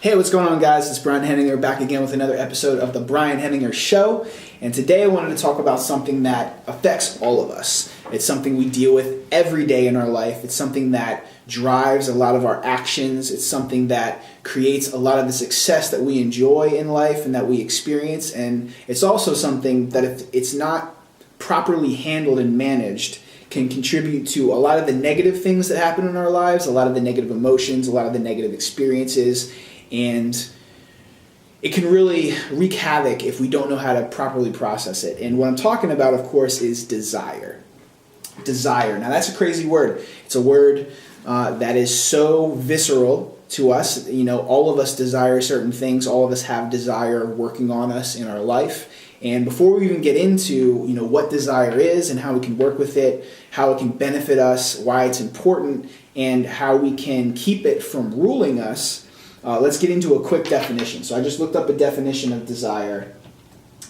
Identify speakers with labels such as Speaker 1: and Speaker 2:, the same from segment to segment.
Speaker 1: Hey, what's going on, guys? It's Brian Henninger back again with another episode of The Brian Henninger Show. And today I wanted to talk about something that affects all of us. It's something we deal with every day in our life. It's something that drives a lot of our actions. It's something that creates a lot of the success that we enjoy in life and that we experience. And it's also something that if it's not properly handled and managed, can contribute to a lot of the negative things that happen in our lives, a lot of the negative emotions, a lot of the negative experiences. And it can really wreak havoc if we don't know how to properly process it. And what I'm talking about, of course, is desire. Desire. Now, that's a crazy word. It's a word that is so visceral to us. You know, all of us desire certain things. All of us have desire working on us in our life. And before we even get into, what desire is and how we can work with it, how it can benefit us, why it's important, and how we can keep it from ruling us, let's get into a quick definition. So I just looked up a definition of desire,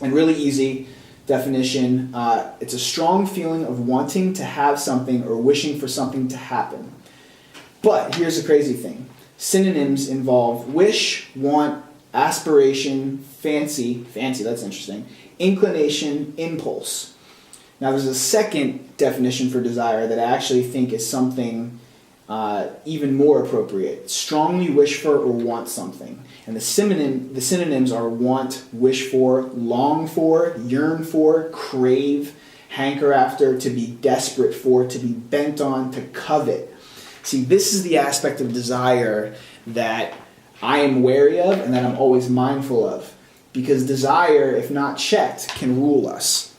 Speaker 1: and really easy definition. It's a strong feeling of wanting to have something or wishing for something to happen. But here's the crazy thing. Synonyms involve wish, want, aspiration, fancy, that's interesting, inclination, impulse. Now there's a second definition for desire that I actually think is something even more appropriate. Strongly wish for or want something. And the synonyms are want, wish for, long for, yearn for, crave, hanker after, to be desperate for, to be bent on, to covet. See, this is the aspect of desire that I am wary of and that I'm always mindful of. Because desire, if not checked, can rule us.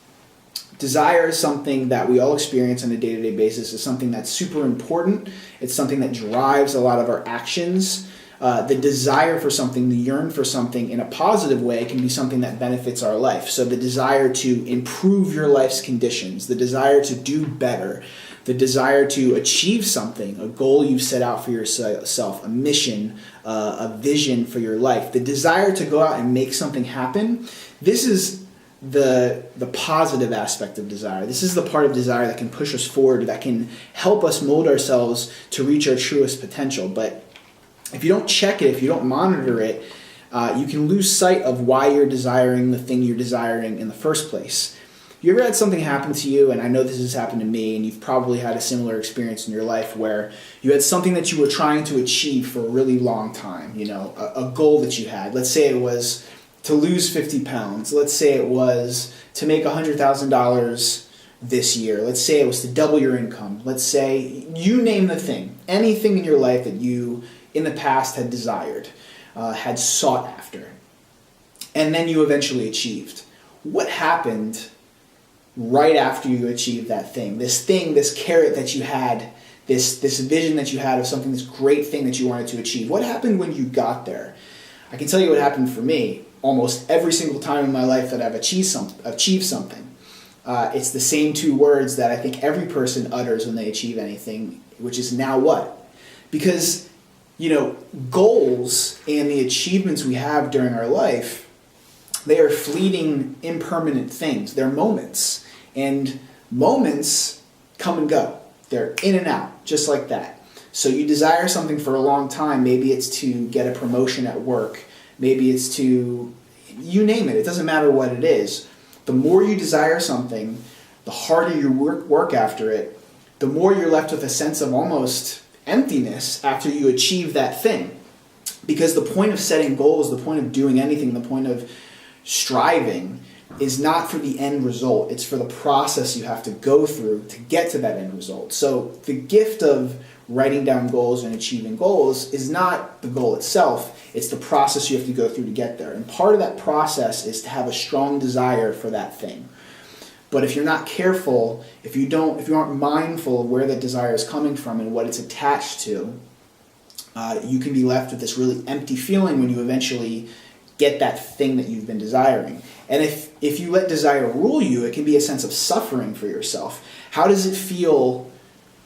Speaker 1: Desire is something that we all experience on a day-to-day basis. It's something that's super important. It's something that drives a lot of our actions. The desire for something, the yearn for something in a positive way can be something that benefits our life. So the desire to improve your life's conditions, the desire to do better, the desire to achieve something, a goal you've set out for yourself, a mission, a vision for your life, the desire to go out and make something happen. This is the positive aspect of desire. This is the part of desire that can push us forward, that can help us mold ourselves to reach our truest potential. But if you don't check it, if you don't monitor it, you can lose sight of why you're desiring the thing you're desiring in the first place. You ever had something happen to you, and I know this has happened to me, and you've probably had a similar experience in your life where you had something that you were trying to achieve for a really long time, a goal that you had. Let's say it was to lose 50 pounds. Let's say it was to make $100,000 this year. Let's say it was to double your income. Let's say, you name the thing, anything in your life that you in the past had desired, had sought after, and then you eventually achieved. What happened right after you achieved that thing, this carrot that you had, this vision that you had of something, this great thing that you wanted to achieve? What happened when you got there? I can tell you what happened for me almost every single time in my life that I've achieved something. It's the same two words that I think every person utters when they achieve anything, which is now what? Because, goals and the achievements we have during our life, they are fleeting, impermanent things. They're moments. And moments come and go. They're in and out, just like that. So you desire something for a long time. Maybe it's to get a promotion at work. Maybe it's to, you name it. It doesn't matter what it is. The more you desire something, the harder you work after it, the more you're left with a sense of almost emptiness after you achieve that thing. Because the point of setting goals, the point of doing anything, the point of striving is not for the end result. It's for the process you have to go through to get to that end result. So the gift of writing down goals and achieving goals is not the goal itself. It's the process you have to go through to get there. And part of that process is to have a strong desire for that thing. But if you're not careful, if you aren't mindful of where that desire is coming from and what it's attached to, you can be left with this really empty feeling when you eventually get that thing that you've been desiring. And if you let desire rule you, it can be a sense of suffering for yourself. How does it feel?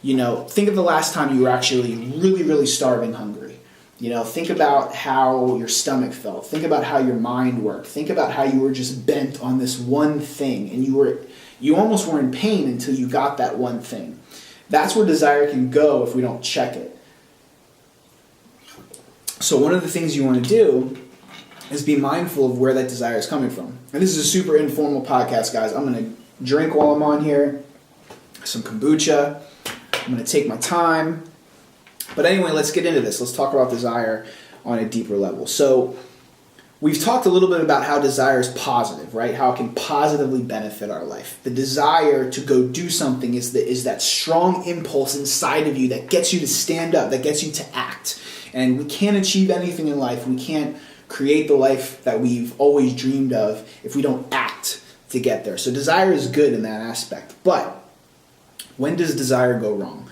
Speaker 1: Think of the last time you were actually really, really starving hungry. Think about how your stomach felt. Think about how your mind worked. Think about how you were just bent on this one thing, and you almost were in pain until you got that one thing. That's where desire can go if we don't check it. So one of the things you want to do is be mindful of where that desire is coming from. And this is a super informal podcast, guys. I'm going to drink while I'm on here, some kombucha. I'm going to take my time. But anyway, let's get into this. Let's talk about desire on a deeper level. So we've talked a little bit about how desire is positive, right? How it can positively benefit our life. The desire to go do something is that strong impulse inside of you that gets you to stand up, that gets you to act. And we can't achieve anything in life. We can't create the life that we've always dreamed of if we don't act to get there. So desire is good in that aspect. But when does desire go wrong?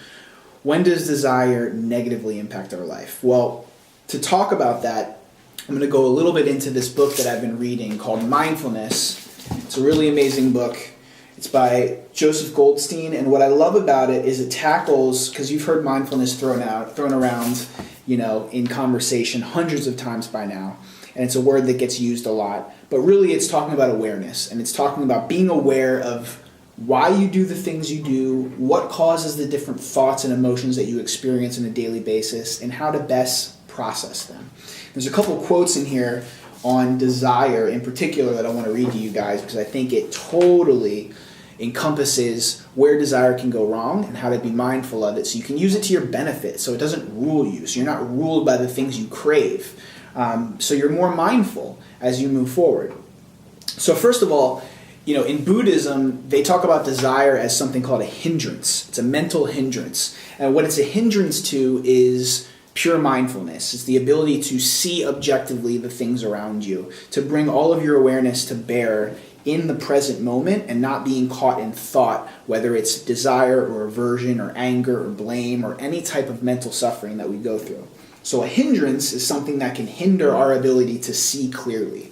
Speaker 1: When does desire negatively impact our life? Well, to talk about that, I'm going to go a little bit into this book that I've been reading called Mindfulness. It's a really amazing book. It's by Joseph Goldstein, and what I love about it is it tackles, because you've heard mindfulness thrown around, in conversation hundreds of times by now, and it's a word that gets used a lot, but really it's talking about awareness, and it's talking about being aware of why you do the things you do, what causes the different thoughts and emotions that you experience on a daily basis, and how to best process them. There's a couple quotes in here on desire in particular that I want to read to you guys because I think it totally encompasses where desire can go wrong and how to be mindful of it so you can use it to your benefit so it doesn't rule you, so you're not ruled by the things you crave. So you're more mindful as you move forward. So first of all, in Buddhism, they talk about desire as something called a hindrance. It's a mental hindrance. And what it's a hindrance to is pure mindfulness. It's the ability to see objectively the things around you, to bring all of your awareness to bear in the present moment and not being caught in thought, whether it's desire or aversion or anger or blame or any type of mental suffering that we go through. So a hindrance is something that can hinder our ability to see clearly.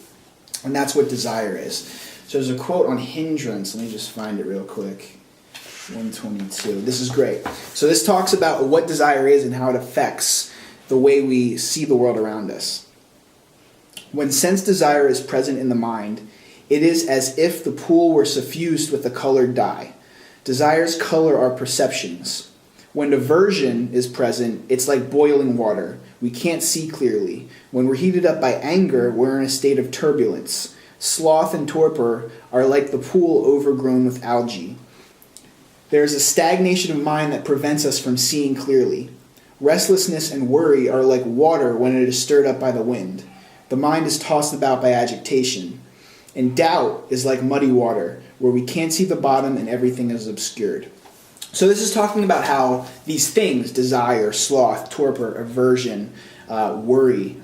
Speaker 1: And that's what desire is. So there's a quote on hindrance. Let me just find it real quick. 122. This is great. So this talks about what desire is and how it affects the way we see the world around us. When sense desire is present in the mind, it is as if the pool were suffused with a colored dye. Desire's color our perceptions. When aversion is present, it's like boiling water. We can't see clearly. When we're heated up by anger, we're in a state of turbulence. Sloth and torpor are like the pool overgrown with algae. There is a stagnation of mind that prevents us from seeing clearly. Restlessness and worry are like water when it is stirred up by the wind. The mind is tossed about by agitation. And doubt is like muddy water, where we can't see the bottom and everything is obscured. So this is talking about how these things, desire, sloth, torpor, aversion, worry,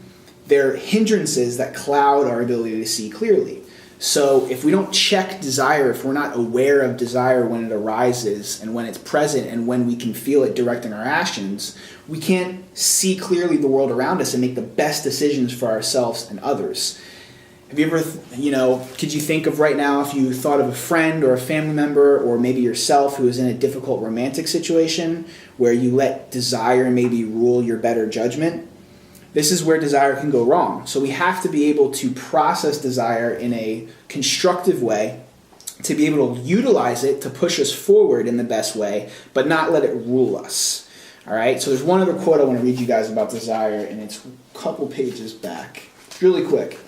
Speaker 1: they're hindrances that cloud our ability to see clearly. So if we don't check desire, if we're not aware of desire when it arises and when it's present and when we can feel it directing our actions, we can't see clearly the world around us and make the best decisions for ourselves and others. Have you ever, could you think of right now if you thought of a friend or a family member or maybe yourself who is in a difficult romantic situation where you let desire maybe rule your better judgment? This is where desire can go wrong. So we have to be able to process desire in a constructive way, to be able to utilize it to push us forward in the best way, but not let it rule us. All right? So there's one other quote I want to read you guys about desire, and it's a couple pages back. Really quick.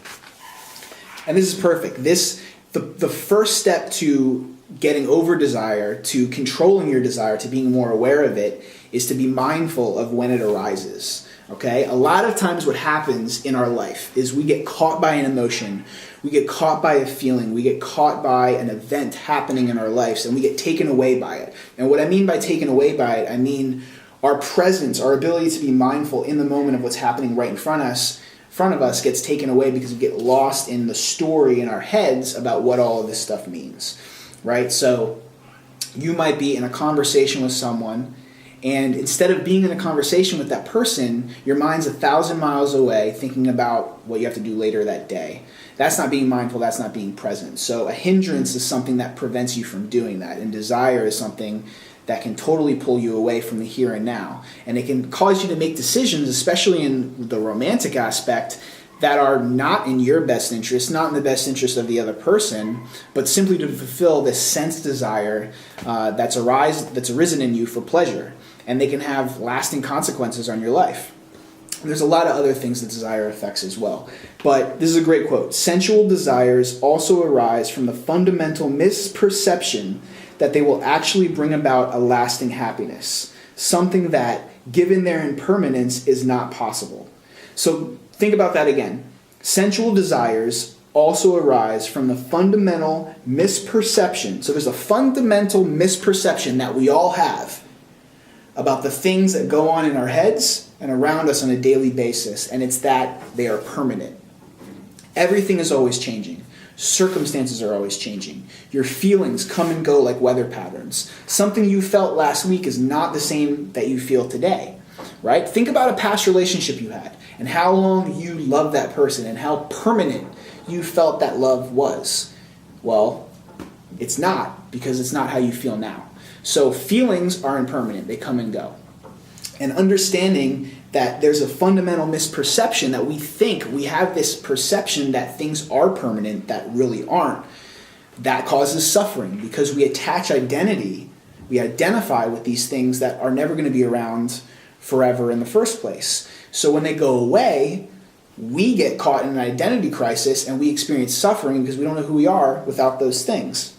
Speaker 1: And this is perfect. The first step to getting over desire, to controlling your desire, to being more aware of it, is to be mindful of when it arises. Okay? A lot of times what happens in our life is we get caught by an emotion, we get caught by a feeling, we get caught by an event happening in our lives, and we get taken away by it. And what I mean by taken away by it, I mean our presence, our ability to be mindful in the moment of what's happening right in front of us gets taken away because we get lost in the story in our heads about what all of this stuff means, right? So you might be in a conversation with someone, and instead of being in a conversation with that person, your mind's 1,000 miles away thinking about what you have to do later that day. That's not being mindful, that's not being present. So a hindrance is something that prevents you from doing that, and desire is something that can totally pull you away from the here and now. And it can cause you to make decisions, especially in the romantic aspect, that are not in your best interest, not in the best interest of the other person, but simply to fulfill this sense desire that's arisen in you for pleasure. And they can have lasting consequences on your life. There's a lot of other things that desire affects as well. But this is a great quote. Sensual desires also arise from the fundamental misperception that they will actually bring about a lasting happiness, something that, given their impermanence, is not possible. So think about that again. Sensual desires also arise from the fundamental misperception. So there's a fundamental misperception that we all have about the things that go on in our heads and around us on a daily basis, and it's that they are permanent. Everything is always changing. Circumstances are always changing. Your feelings come and go like weather patterns. Something you felt last week is not the same that you feel today, right? Think about a past relationship you had and how long you loved that person and how permanent you felt that love was. Well, it's not, because it's not how you feel now. So feelings are impermanent. They come and go. And understanding that there's a fundamental misperception that we think we have this perception that things are permanent that really aren't. That causes suffering because we attach identity, we identify with these things that are never going to be around forever in the first place. So when they go away, we get caught in an identity crisis and we experience suffering because we don't know who we are without those things.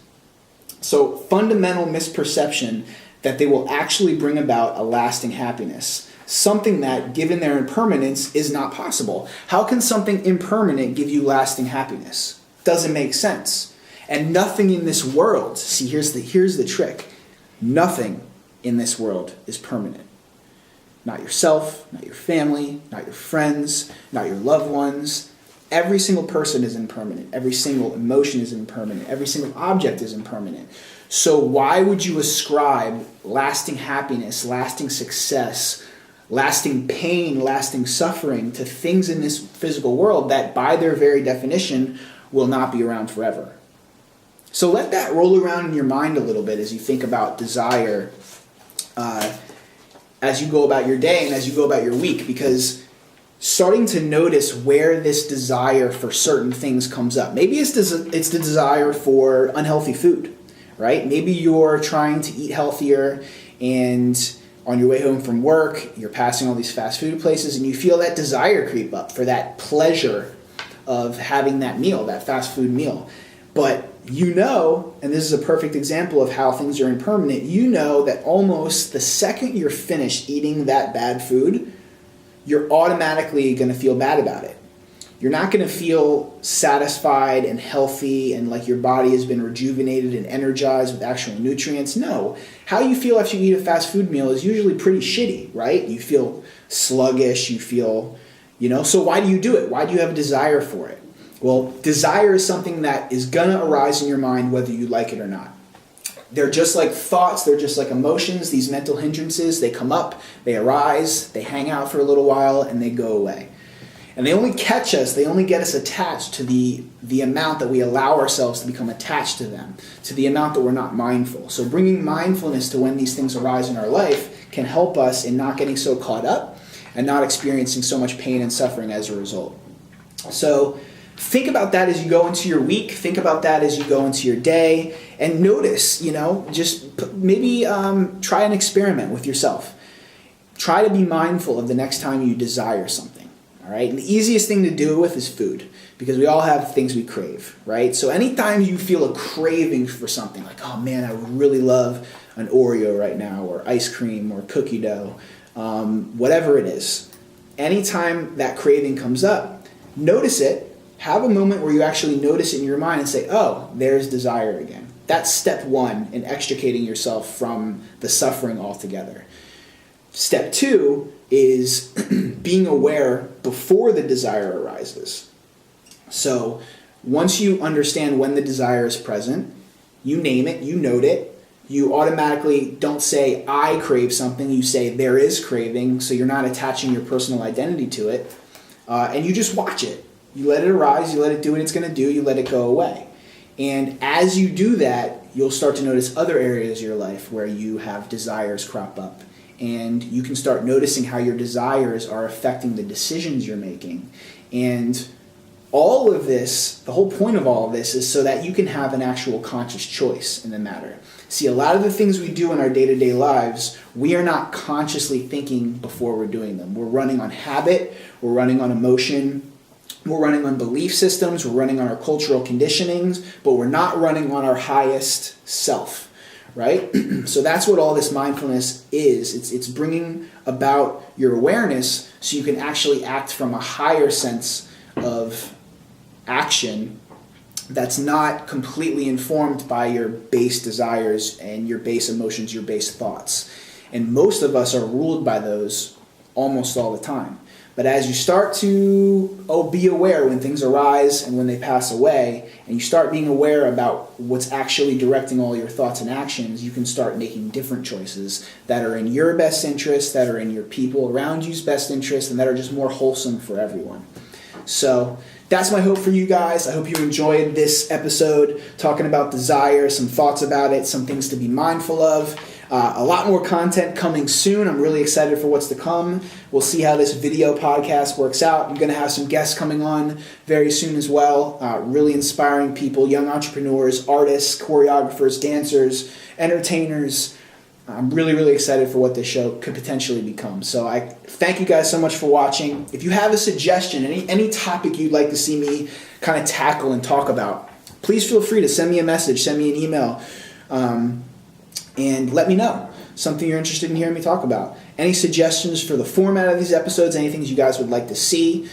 Speaker 1: So fundamental misperception that they will actually bring about a lasting happiness. Something that, given their impermanence, is not possible. How can something impermanent give you lasting happiness? Doesn't make sense. And nothing in this world, see, here's the trick. Nothing in this world is permanent. Not yourself, not your family, not your friends, not your loved ones. Every single person is impermanent. Every single emotion is impermanent. Every single object is impermanent. So why would you ascribe lasting happiness, lasting success, lasting pain, lasting suffering to things in this physical world that by their very definition will not be around forever? So let that roll around in your mind a little bit as you think about desire as you go about your day and as you go about your week, because starting to notice where this desire for certain things comes up. Maybe it's the desire for unhealthy food, right? Maybe you're trying to eat healthier and on your way home from work, you're passing all these fast food places and you feel that desire creep up for that pleasure of having that meal, that fast food meal. But you know, and this is a perfect example of how things are impermanent, you know that almost the second you're finished eating that bad food, you're automatically going to feel bad about it. You're not going to feel satisfied and healthy and like your body has been rejuvenated and energized with actual nutrients. No. How you feel after you eat a fast food meal is usually pretty shitty, right? You feel sluggish, you feel, so why do you do it? Why do you have a desire for it? Well, desire is something that is going to arise in your mind whether you like it or not. They're just like thoughts, they're just like emotions, these mental hindrances. They come up, they arise, they hang out for a little while, and they go away. And they only catch us, they only get us attached to the amount that we allow ourselves to become attached to them, to the amount that we're not mindful. So bringing mindfulness to when these things arise in our life can help us in not getting so caught up and not experiencing so much pain and suffering as a result. So think about that as you go into your week. Think about that as you go into your day. And notice, just maybe try an experiment with yourself. Try to be mindful of the next time you desire something. All right? And the easiest thing to do it with is food, because we all have things we crave, right? So anytime you feel a craving for something, like, oh man, I would really love an Oreo right now, or ice cream, or cookie dough, whatever it is, anytime that craving comes up, notice it. Have a moment where you actually notice it in your mind and say, oh, there's desire again. That's step one in extricating yourself from the suffering altogether. Step two is being aware before the desire arises. So once you understand when the desire is present, you name it, you note it, you automatically don't say, I crave something, you say there is craving, so you're not attaching your personal identity to it, and you just watch it. You let it arise, you let it do what it's going to do, you let it go away. And as you do that, you'll start to notice other areas of your life where you have desires crop up. And you can start noticing how your desires are affecting the decisions you're making. And all of this, the whole point of all of this is so that you can have an actual conscious choice in the matter. See, a lot of the things we do in our day-to-day lives, we are not consciously thinking before we're doing them. We're running on habit, we're running on emotion, we're running on belief systems, we're running on our cultural conditionings, but we're not running on our highest self, right? So that's what all this mindfulness is. It's bringing about your awareness so you can actually act from a higher sense of action that's not completely informed by your base desires and your base emotions, your base thoughts. And most of us are ruled by those almost all the time. But as you start to be aware when things arise and when they pass away, and you start being aware about what's actually directing all your thoughts and actions, you can start making different choices that are in your best interest, that are in your people around you's best interest, and that are just more wholesome for everyone. So that's my hope for you guys. I hope you enjoyed this episode talking about desire, some thoughts about it, some things to be mindful of. A lot more content coming soon. I'm really excited for what's to come. We'll see how this video podcast works out. I'm going to have some guests coming on very soon as well. Really inspiring people, young entrepreneurs, artists, choreographers, dancers, entertainers. I'm really, really excited for what this show could potentially become. So I thank you guys so much for watching. If you have a suggestion, any topic you'd like to see me kind of tackle and talk about, please feel free to send me a message, send me an email, and let me know. Something you're interested in hearing me talk about. Any suggestions for the format of these episodes, any things you guys would like to see,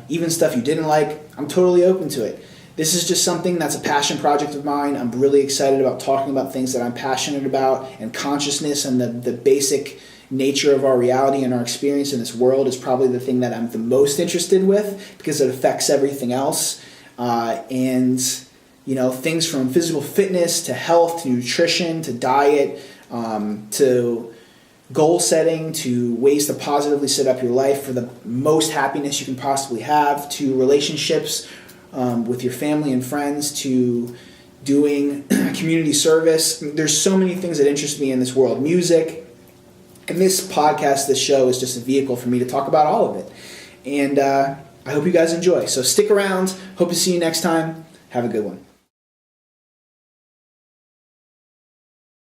Speaker 1: even stuff you didn't like, I'm totally open to it. This is just something that's a passion project of mine. I'm really excited about talking about things that I'm passionate about, and consciousness and the basic nature of our reality and our experience in this world is probably the thing that I'm the most interested with because it affects everything else. And things from physical fitness to health to nutrition to diet to goal setting to ways to positively set up your life for the most happiness you can possibly have, to relationships with your family and friends, to doing community service. There's so many things that interest me in this world. Music. And this podcast, this show, is just a vehicle for me to talk about all of it. And I hope you guys enjoy. So stick around. Hope to see you next time. Have a good one.